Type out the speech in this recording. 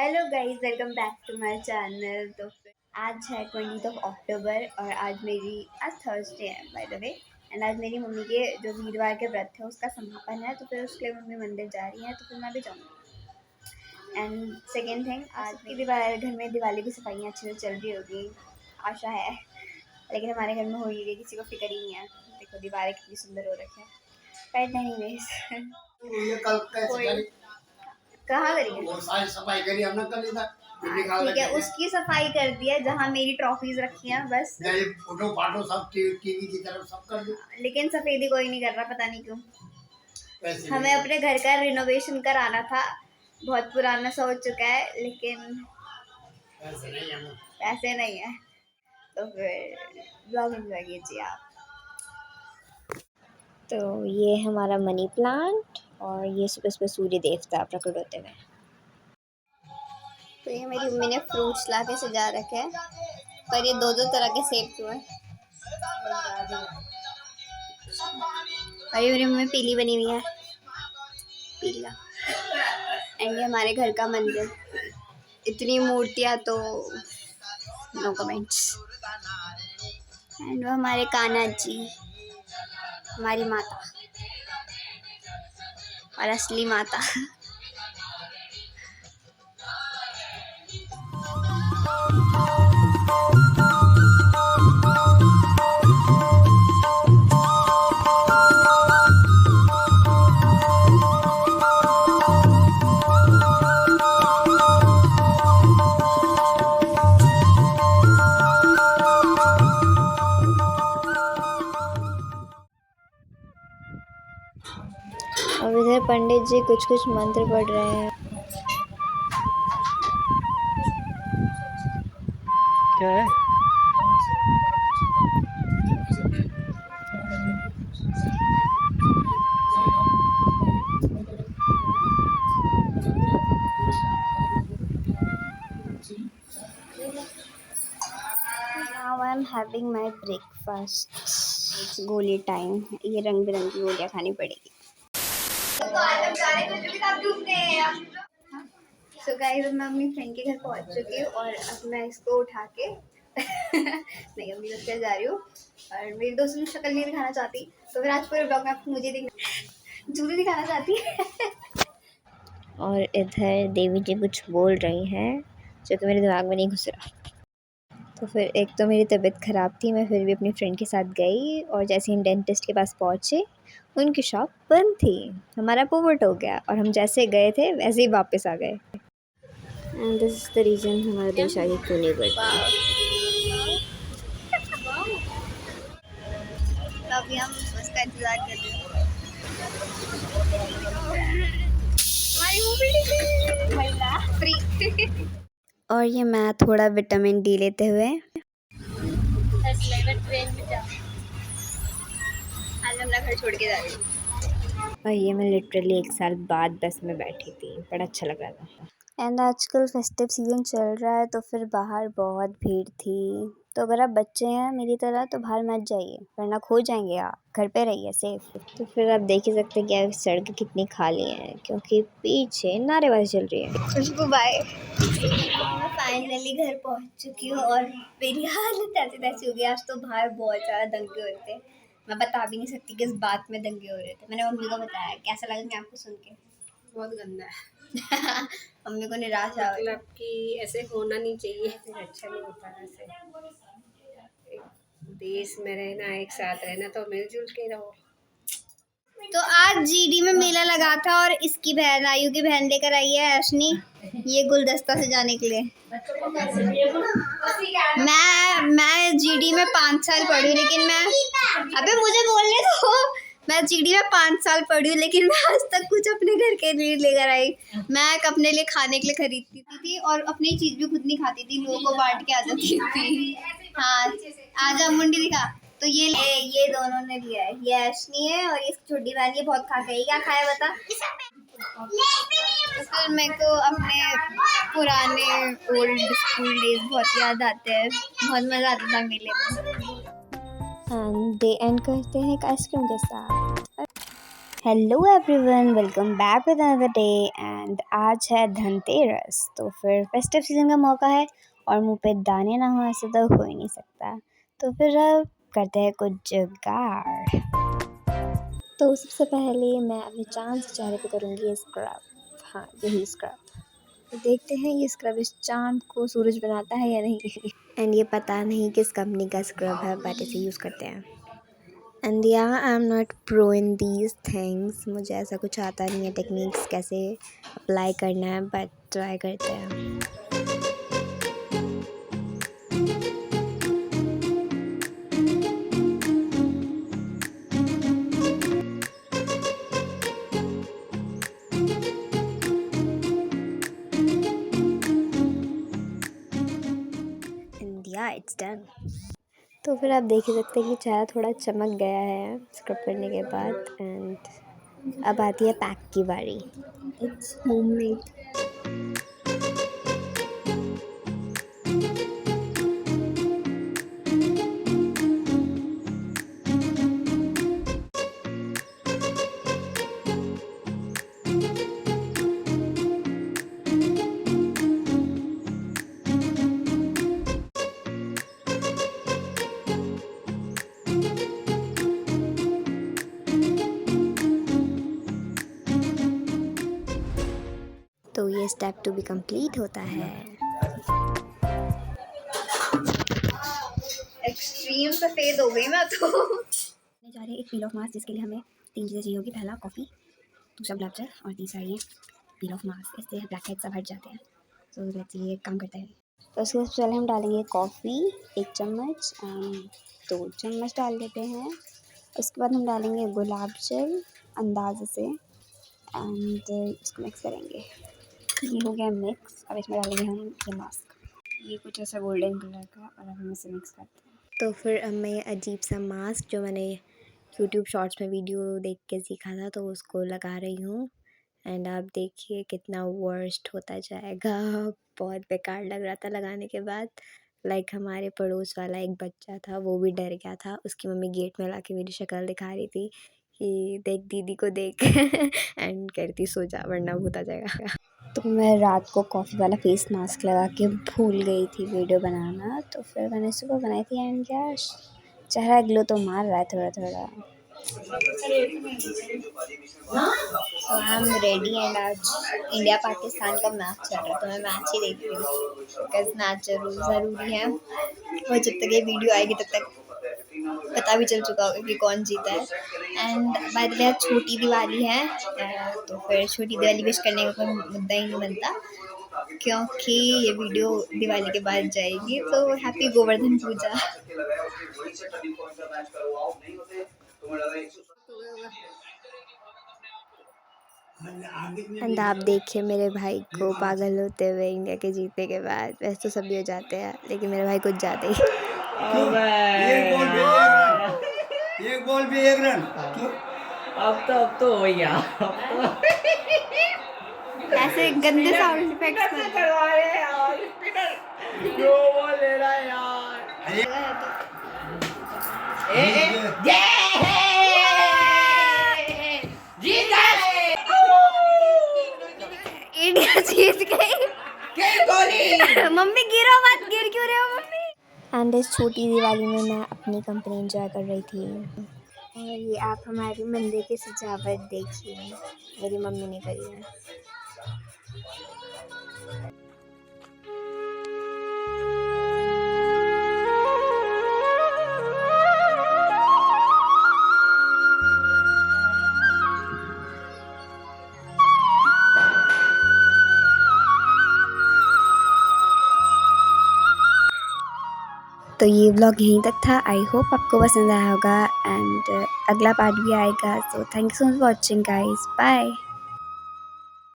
Hello guys, welcome back to my channel. तो फिर आज है 20 अक्टूबर और आज थर्सडे है बाय द वे। एंड आज मेरी मम्मी के जो वीरवार के व्रत है उसका समापन है, तो फिर उसके लिए मम्मी मंदिर जा रही है, तो फिर मैं भी जाऊँगी। एंड सेकेंड थिंग, आज की दीवार घर में दिवाली की सफाइयाँ अच्छे से चल रही होगी, आशा है। लेकिन हमारे घर में हो ही रही, किसी को फिक्र ही नहीं है। देखो दीवारें कितनी सुंदर हो रखी है। बट एनीवेज कोई कहाँ करी है? सारी सफाई करी हमने कल इधर। ठीक है, उसकी सफाई कर दी है जहाँ मेरी ट्रॉफीज रखी हैं बस। फोटो फाटो सब टीवी की तरफ सब कर दो। लेकिन सफेदी कोई नहीं कर रहा, पता नहीं क्यों। हमें अपने घर का रिनोवेशन कराना था, बहुत पुराना सा हो चुका है, लेकिन पैसे नहीं है। तो फिर ब्लॉग एंजॉय कीजिए आप। तो ये हमारा मनी प्लांट और ये सुबह सुबह सूर्य देवता प्रकट होते हुए। तो ये मेरी मम्मी ने फ्रूट्स ला के सजा रखे हैं, पर ये दो दो तरह के सेब क्यों हैं? और ये मेरी मम्मी पीली बनी हुई है, पीला। एंड ये हमारे घर का मंदिर, इतनी मूर्तियाँ तो नो कमेंट्स। एंड वो हमारे कान्हा जी, हमारी माता और असली माता। अब इधर पंडित जी कुछ कुछ मंत्र पढ़ रहे हैं। क्या है? Now I'm having my breakfast. गोली टाइम। ये रंग बिरंगी गोलियाँ खानी पड़ेगी। सो गाइस, मैं अपनी फ्रेंड के घर पहुंच चुकी हूँ और अब मैं इसको उठा के नहीं अपनी दोस्त के जा रही हूँ। और मेरी दोस्त मुझे शक्ल नहीं दिखाना चाहती, तो फिर आज पूरे ब्लॉग में आपको मुझे जूते दिखाना चाहती है। और इधर देवी जी कुछ बोल रही हैं जो कि मेरे दिमाग में नहीं घुस रहा। तो फिर एक तो मेरी तबीयत ख़राब थी, मैं फिर भी अपनी फ्रेंड के साथ गई और जैसे ही डेंटिस्ट के पास पहुँचे उनकी शॉप बंद थी। हमारा पोपट हो गया और हम जैसे गए थे वैसे ही वापस आ गए। And this is the reason हमारा देश आगे क्यों नहीं बढ़ता। अभी हम उसका इंतज़ार कर रहे हैं। हमारी वो बिल्डिंग महिला फ्री। और ये मैं थोड़ा विटामिन डी लेते हुए ट्रेन में जा, आज हम घर छोड़ के जा रही हूँ। और ये मैं लिटरली 1 साल बाद बस में बैठी थी, बड़ा अच्छा लग रहा था। एंड आजकल फेस्टिव सीज़न चल रहा है, तो फिर बाहर बहुत भीड़ थी। तो अगर आप बच्चे हैं मेरी तरह तो बाहर मत जाइए, वरना खो जाएंगे आप। घर पे रहिए सेफ। तो फिर आप देख ही सकते हैं कि सड़क कितनी खाली है, क्योंकि पीछे नारेबाजी चल रही है। खुशबू बाय। मैं फाइनली घर पहुंच चुकी हूँ और मेरी हालत ऐसी तैसी हो गई। आज तो बाहर बहुत ज़्यादा दंगे हो रहे थे, मैं बता भी नहीं सकती किस बात में दंगे हो रहे थे। मैंने मम्मी को बताया। कैसा लगा आपको सुन के? बहुत गंदा है। मम्मी को निराशा हुई। मतलब कि ऐसे होना नहीं चाहिए, फिर अच्छा नहीं होता। ऐसे एक देश में रहना, एक साथ रहना, तो मिलजुल के रहो। तो आज जीडी में मेला लगा था और इसकी बहन, आयु की बहन लेकर आई है अर्शनी ये गुलदस्ता से जाने के लिए। मैं जीडी में 5 साल पढ़ी, लेकिन अबे मुझे बोलने दो। मैं जीडी में 5 साल पढ़ी हूँ, लेकिन मैं आज तक कुछ अपने घर के लिए लेकर आई। मैं अपने लिए खाने के लिए खरीदती थी और अपनी चीज भी खुद नहीं खाती थी, लोगों को बांट के आ जाती थी। हाँ, आजा मुंडी दिखा। तो ये दोनों ने लिया है, ये ऐशनी है और ये छोटी बहन। ये बहुत खा गई। क्या खाया बता? तो फिर मेरे को अपने पुराने ओल्ड स्कूल डेज बहुत याद आते हैं। बहुत मज़ा आता था मेले में। एंड डे एंड करते हैं एक आइसक्रीम के साथ। Hello everyone, welcome back with another day. And आज है धनतेरस, तो फिर फेस्टिव सीजन का मौका है और मुंह पे दाने ना हो ऐसे तो हो ही नहीं सकता। तो फिर अब करते हैं कुछ जुगाड़। तो सबसे पहले मैं अपने चांद से चेहरे पे करूँगी ये स्क्रब। हाँ, यही स्क्रब। तो देखते हैं ये स्क्रब इस चांद को सूरज बनाता है या नहीं। एंड ये पता नहीं किस कंपनी का स्क्रब है, बट इसे यूज़ करते हैं। एंड या I am not pro in these things, मुझे ऐसा कुछ आता नहीं है टेक्निक्स कैसे अप्लाई करना है, बट ट्राई करते हैं। एंड या इट्स डन। तो फिर आप देख ही सकते हैं कि चेहरा थोड़ा चमक गया है स्क्रब करने के बाद। एंड अब आती है पैक की बारी। It's homemade. तो ये स्टेप टू बी कंप्लीट होता है। एक्सट्रीम सफ़ेद हो गई मैं तो। मैं जा रही एक पील ऑफ मास्क जिसके लिए हमें 3 चीज़ें चाहिए होगी। पहला कॉफ़ी, दूसरा गुलाब जल और तीसरा ये पील ऑफ मास्क। इससे ब्लैक हेड सब हट जाते हैं। तो लेट्स ये काम करता है। तो उसके सबसे पहले हम डालेंगे कॉफ़ी 1 चम्मच, 2 चम्मच डाल देते हैं। उसके बाद हम डालेंगे गुलाब जल अंदाज़े से एंड इसको मिक्स करेंगे। ये हो गया मिक्स। अब इसमें डालेंगे हम ये मास्क। ये कुछ ऐसा गोल्डन कलर का, और अब हम इसे मिक्स करते हैं। तो फिर अब मैं ये अजीब सा मास्क जो मैंने यूट्यूब शॉर्ट्स में वीडियो देख के सीखा था, तो उसको लगा रही हूँ। एंड आप देखिए कितना वर्स्ट होता जाएगा। बहुत बेकार लग रहा था लगाने के बाद। लाइक हमारे पड़ोस वाला एक बच्चा था, वो भी डर गया था। उसकी मम्मी गेट में ला के मेरी शक्ल दिखा रही थी कि देख दीदी को देख। एंड कहती सो जा वरना भूत आ जाएगा। तो मैं रात को कॉफ़ी वाला फेस मास्क लगा के भूल गई थी वीडियो बनाना। तो फिर मैंने सुबह बनाई थी एंड क्या चेहरा ग्लो तो मार रहा है थोड़ा थोड़ा। तो आई एम रेडी। एंड आज इंडिया पाकिस्तान का मैच चल रहा है, तो मैं मैच ही देख रही हूँ बिकॉज मैच ज़रूरी है। और जब तक ये वीडियो आएगी तब तक पता भी चल चुका होगा कि कौन जीता है। एंड बाय द वे आज छोटी दिवाली है, तो फिर छोटी दिवाली विश करने का कोई मुद्दा ही नहीं बनता क्योंकि ये वीडियो दिवाली के बाद जाएगी। तो हैप्पी गोवर्धन पूजा। एंड आप देखिए मेरे भाई को पागल होते हुए इंडिया के जीतने के बाद। वैसे तो सभी हो जाते हैं लेकिन मेरे भाई कुछ ज़्यादा ही। एक बॉल पे 1 रन। अब तो हो गया। ऐसे गंदे साउंड इफेक्ट्स मत करवा रहे हैं यार। जो वो ले रहा है यार। जीत गए। इंडिया जीत गई। मम्मी गिरो मत, गिर क्यों रहे हो मम्मी। एंड इस छोटी दिवाली में मैं अपनी कंपनी एंजॉय कर रही थी। और ये आप हमारी मंदिर की सजावट देखिए, मेरी मम्मी ने करी है। तो ये व्लॉग यहीं तक था। आई होप आपको पसंद आया होगा एंड अगला पार्ट भी आएगा। So thank you so much for watching guys, bye.